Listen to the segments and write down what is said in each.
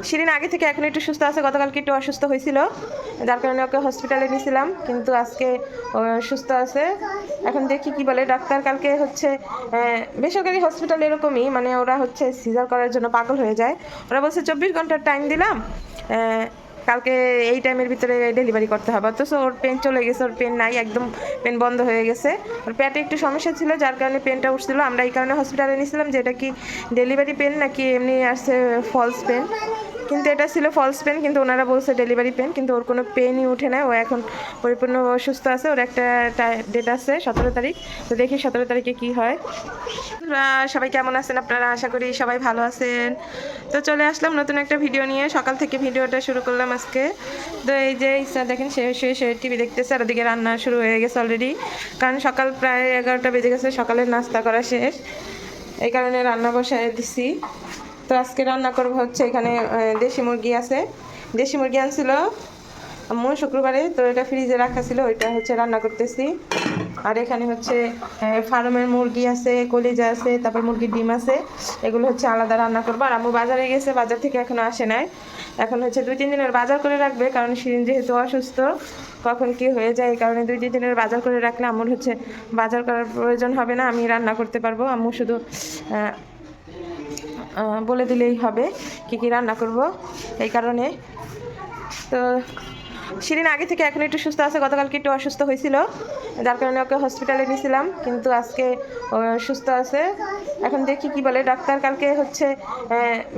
শিরিন আগে থেকে এখন একটু সুস্থ আছে, গতকালকে একটু অসুস্থ হয়েছিল, যার কারণে ওকে হসপিটালে নিয়েছিলাম, কিন্তু আজকে সুস্থ আছে। এখন দেখি কি বলে ডাক্তার। কালকে হচ্ছে বেসরকারি হসপিটাল এরকমই, মানে ওরা হচ্ছে সিজার করার জন্য পাগল হয়ে যায়। ওরা বলছে 24 ঘন্টার টাইম দিলাম, কালকে এই টাইমের ভিতরে ডেলিভারি করতে হবে। অথচ ওর পেন চলে গেছে, ওর পেন নাই, একদম পেন বন্ধ হয়ে গেছে। ওর পেটে একটু সমস্যা ছিল, যার কারণে পেনটা উঠছিল। আমরা এই কারণে হসপিটালে নিয়েছিলাম যে এটা কি ডেলিভারি পেন নাকি এমনি আসছে ফলস পেন, কিন্তু এটা ছিল ফলস পেন, কিন্তু ওনারা বলছে ডেলিভারি পেন, কিন্তু ওর কোনো পেনই উঠে না। ও এখন পরিপূর্ণ সুস্থ আছে। ওর একটা ডেট আছে 17 তারিখ, তো দেখি 17 তারিখে কি হয়। সবাই কেমন আছেন আপনারা? আশা করি সবাই ভালো আছেন। তো চলে আসলাম নতুন একটা ভিডিও নিয়ে। সকাল থেকে ভিডিওটা শুরু করলাম আজকে। তো এই যে ইচ্ছা দেখেন সে টিভি দেখতেছে, আর ওদিকে রান্না শুরু হয়ে গেছে অলরেডি, কারণ সকাল প্রায় 11টা বেজে গেছে, সকালের নাস্তা করা শেষ, এই কারণে রান্না বসায় দিছি। তো আজকে রান্না করবো হচ্ছে, এখানে দেশি মুরগি আছে, দেশি মুরগি আনছিল আম্মু শুক্রবারে, তো এটা ফ্রিজে রাখা ছিল, ওইটা হচ্ছে রান্না করতেছি। আর এখানে হচ্ছে ফার্মের মুরগি আছে, কলিজা আছে, তারপর মুরগির ডিম আছে, এগুলো হচ্ছে আলাদা রান্না করবো। আর আম্মু বাজারে গেছে, বাজার থেকে এখনো আসে নাই, এখন হচ্ছে 2-3 দিনের বাজার করে রাখবে, কারণ শিরিন যেহেতু অসুস্থ, কখন কি হয়ে যায়, এই কারণে 2-3 দিনের বাজার করে রাখলে আম্মুর হচ্ছে বাজার করার প্রয়োজন হবে না, আমি রান্না করতে পারবো। আম্মু শুধু বলে দিলেই হবে কি কি রান্না করব, এই কারণে। তো শিরিন আগে থেকে এখন একটু সুস্থ আছে, গতকালকে একটু অসুস্থ হয়েছিল, যার কারণে ওকে হসপিটালে নিয়েছিলাম, কিন্তু আজকে সুস্থ আছে। এখন দেখি কি বলে ডাক্তার। কালকে হচ্ছে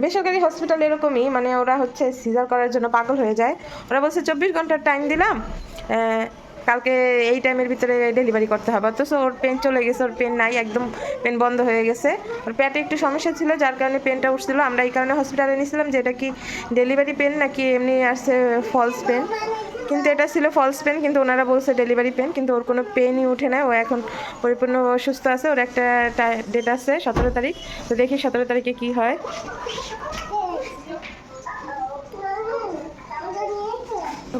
বেসরকারি হসপিটাল এরকমই, মানে ওরা হচ্ছে সিজার করার জন্য পাগল হয়ে যায়। ওরা বলছে 24 ঘন্টার টাইম দিলাম, কালকে এই টাইমের ভিতরে ডেলিভারি করতে হবে। অথচ ওর পেন চলে গেছে, ওর পেন নাই, একদম পেন বন্ধ হয়ে গেছে। ওর পেটে একটু সমস্যা ছিল, যার কারণে পেনটা উঠছিল। আমরা এই কারণে হসপিটালে নিয়েছিলাম যে এটা কি ডেলিভারি পেন নাকি এমনি আসছে ফলস পেন, কিন্তু এটা ছিল ফলস পেন, কিন্তু ওনারা বলছে ডেলিভারি পেন, কিন্তু ওর কোনো পেনই উঠে না। ও এখন পরিপূর্ণ সুস্থ আছে। ওর একটা ডেট আছে 17 তারিখ, তো দেখি 17 তারিখে কি হয়।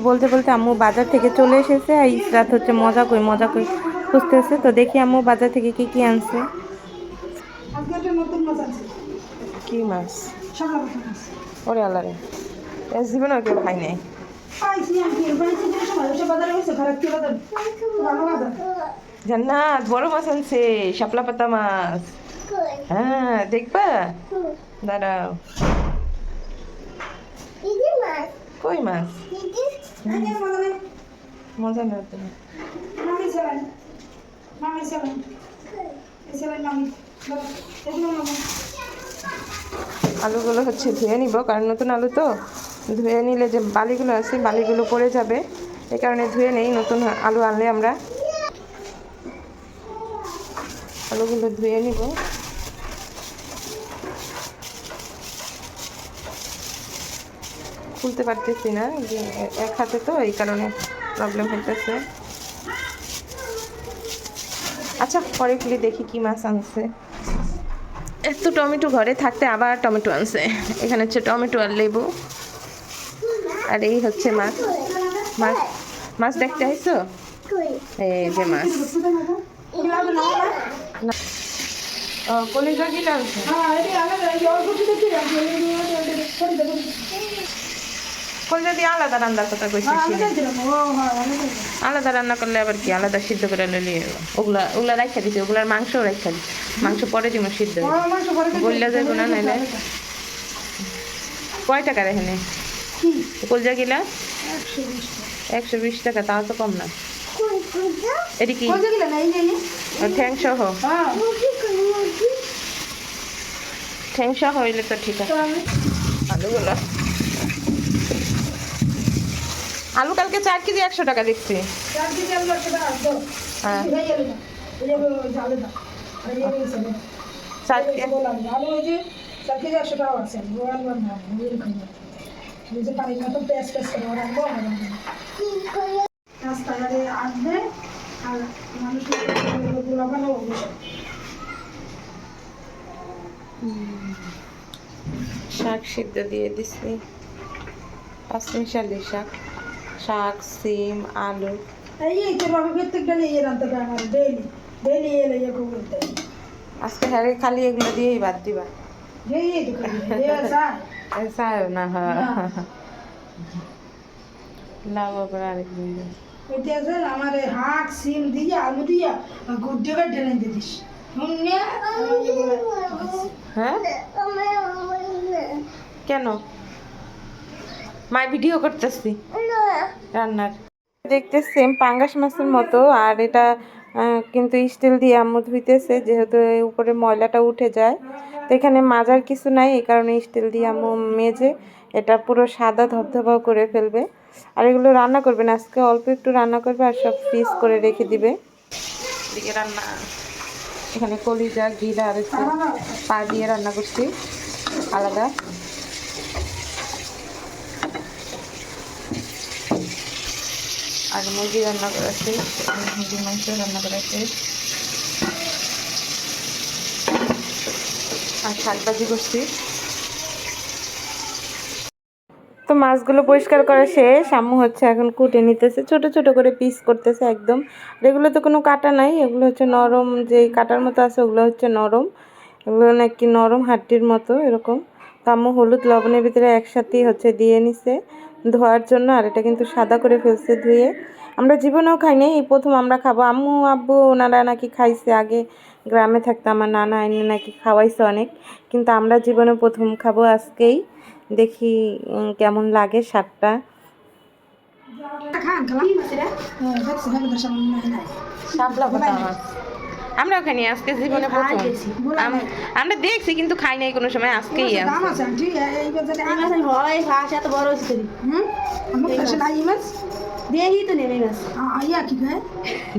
বলতে বলতে আম্মু বাজার থেকে চলে এসেছে, আর ইসরাত হচ্ছে মজা করে খুঁজতেছে। তো দেখি আম্মু বাজার থেকে কি কি আনছে। কি মাছ? ওরে আল্লাহ রে, এর জীবনেও কেউ খাই নাই। জান্নাত বড় মাছ আনছে, শাপলা পাতা মাছ। হ্যাঁ দেখবা, দাঁড়াও। কই মাছ? মজা না তুমি। আলুগুলো হচ্ছে ধুয়ে নিব, কারণ নতুন আলু তো, ধুয়ে নিলে যে বালিগুলো আছে বালিগুলো পড়ে যাবে, এই কারণে ধুয়ে নেই। নতুন আলু আনলে আমরা আলুগুলো ধুয়ে নিব। খুলতে পারতেছি না, যে এক হাতে তো, এই কারণে প্রবলেম হইতেছে। আচ্ছা পরে খুলে দেখি কি মাছ আনছে। এত টমেটো ঘরে থাকতে আবার টমেটো আনছে। এখানে হচ্ছে টমেটো আর লেবু, আর এই হচ্ছে মাছ। মাছ মাছ দেখতে আইছো? এই যে মাছ। কলিজা কি আনছে? কলিজা দিয়ে আলাদা রান্নার কথা কইছি। আলাদা রান্না করলে আবার কি, আলাদা সিদ্ধ করে নিলে ওগুলা রাখা দিছি, ওগুলার মাংসও রাখা দিছি। মাংস পরে দিব সিদ্ধ, বললে যাবো না নাইলে। কয় টাকার এখানে কলিজা কিলা? 120 টাকা, তাও তো কম না। এটি কি ঠ্যাং সহ? ঠ্যাং সহ হইলে তো ঠিক আছে। আলুগুলো, আলু কালকে 4 কেজি 100 টাকা দেখছি। শাক সিদ্ধ দিয়ে দিচ্ছি, 5 মিশালি শাক, শাক, সিম, আলু। আজকে হ্যাঁ খালি এগুলো দিয়েই বাদ দিবা। চায় না, হ্যাঁ লাউ আবার আরেকদিন দেয়। এটা আছে আমার হাঁক সিম দিয়ে আলু দিয়ে গুড্ডে করে ঢেলে দিস শুনে হ্যাঁ কেন মাই ভিডিও করতেছি রান্নার, দেখতে সেম পাঙ্গাস মাছের মতো। আর এটা কিন্তু স্টিল দিয়ে আম্মু ধুইতেছে, যেহেতু উপরে ময়লাটা উঠে যায়। তো এখানে মাজার কিছু নাই, এই কারণে স্টিল দিয়ে আম্মু মেজে এটা পুরো সাদা ধবধবাও করে ফেলবে। আর এগুলো রান্না করবে না, আজকে অল্প একটু রান্না করবে আর সব ফ্রিজ করে রেখে দিবে। এদিকে রান্না, এখানে কলিজা গিরা আর পা দিয়ে রান্না করছি আলাদা। আর মুরগি রান্না করা শেষ, মুরগির মাংস রান্না করা শেষ, আর শাক ভাজি করছি। তো মাছগুলো পরিষ্কার করা শেষ, আম্মু হচ্ছে এখন কুটে নিতেছে, ছোট ছোট করে পিস করতেছে একদম। এগুলো তো কোনো কাটা নাই, এগুলো হচ্ছে নরম, যে কাটার মতো আছে ওগুলো হচ্ছে নরম, এগুলো নাকি নরম হাড্ডির মতো এরকম। তো আম্মু হলুদ লবণের ভিতরে একসাথেই হচ্ছে দিয়ে নিছে ধোয়ার জন্য। আর এটা কিন্তু সাদা করে ফেলছে ধুয়ে, আমরা জীবনেও খাইনি, এই প্রথম আমরা খাবো। আম্মু আব্বু ওনারা নাকি খাইছে আগে, গ্রামে থাকতে আমার নানা আইনে নাকি খাওয়াইছে অনেক, কিন্তু আমরা জীবনে প্রথম খাবো আজকেই। দেখি কেমন লাগে স্বাদটা। আমরা খাইনি আজকে জীবনে প্রথম, আমরা দেখছি কিন্তু খাই নাই কোনো সময়, আজকেই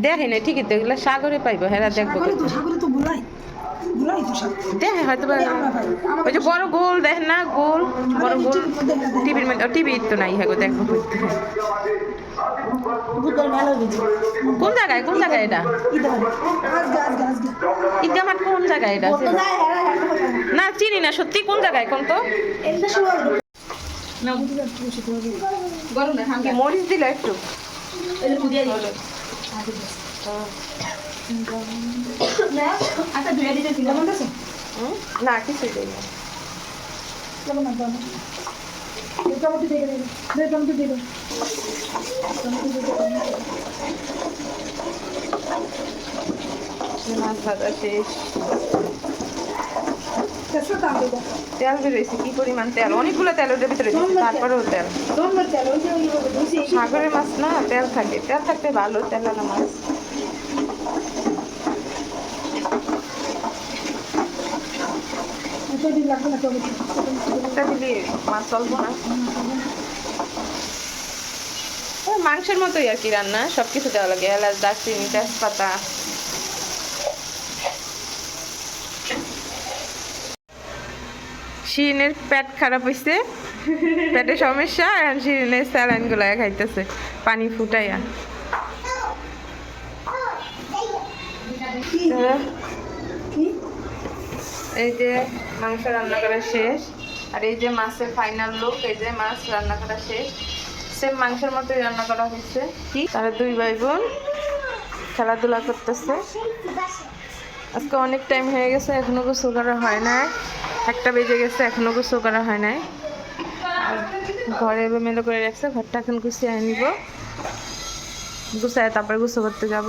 দেখি নাই ঠিকই তো, এগুলো সাগরে পাইবো, হ্যাঁ দেখবো দেখে হয়তো ওই যে বড় গোল দেখেন না, গোল বড় গোল টিভির মধ্যে, টিভির তো নাই, হ্যাঁ দেখবো কোন জায়গায়, কোন জায়গায় এটা ঈদগা মাঠ, কোন জায়গায় এটা না চিনি না সত্যি, কোন জায়গায় কোন তো মরিচ দিল একটু না কিছু দিই না। মাছ ভাজা শেষ, তেল বেরোয়েছে কি পরিমাণ তেল, অনেকগুলো তেল ওটার ভিতরে দিচ্ছে, তারপরেও তেল। সাগরের মাছ না তেল থাকে, তেল থাকতে ভালো, তেল আলা মাছ। মাছ চলবো না, মাংসের মতোই আর কি রান্না, সবকিছু দেওয়া লাগে, এলাচ দারচিনি তেজপাতা। শিরিনের পেট খারাপ হয়েছে, পেটে সমস্যা, আর শিরিনের স্যালাইন গুলা খাইতেছে পানি ফুটাইয়া। এই যে মাংস রান্না করা শেষ, আর এই যে মাছের ফাইনাল লুক, এই যে মাছ রান্না করা শেষ, সেম মাংসের মতোই রান্না করা হয়েছে। কি তারা দুই ভাই বোন খেলাধুলা করতেছে। আজকে অনেক টাইম হয়ে গেছে, এখনো গোসল করা হয় না, 1টা বেজে গেছে, এখনো গোসল করা হয় নাই। আর ঘরে এলোমেলো করে রাখছে, ঘরটা এখন গুছিয়ে নিব, গুছায় তারপরে গোসল করতে যাব।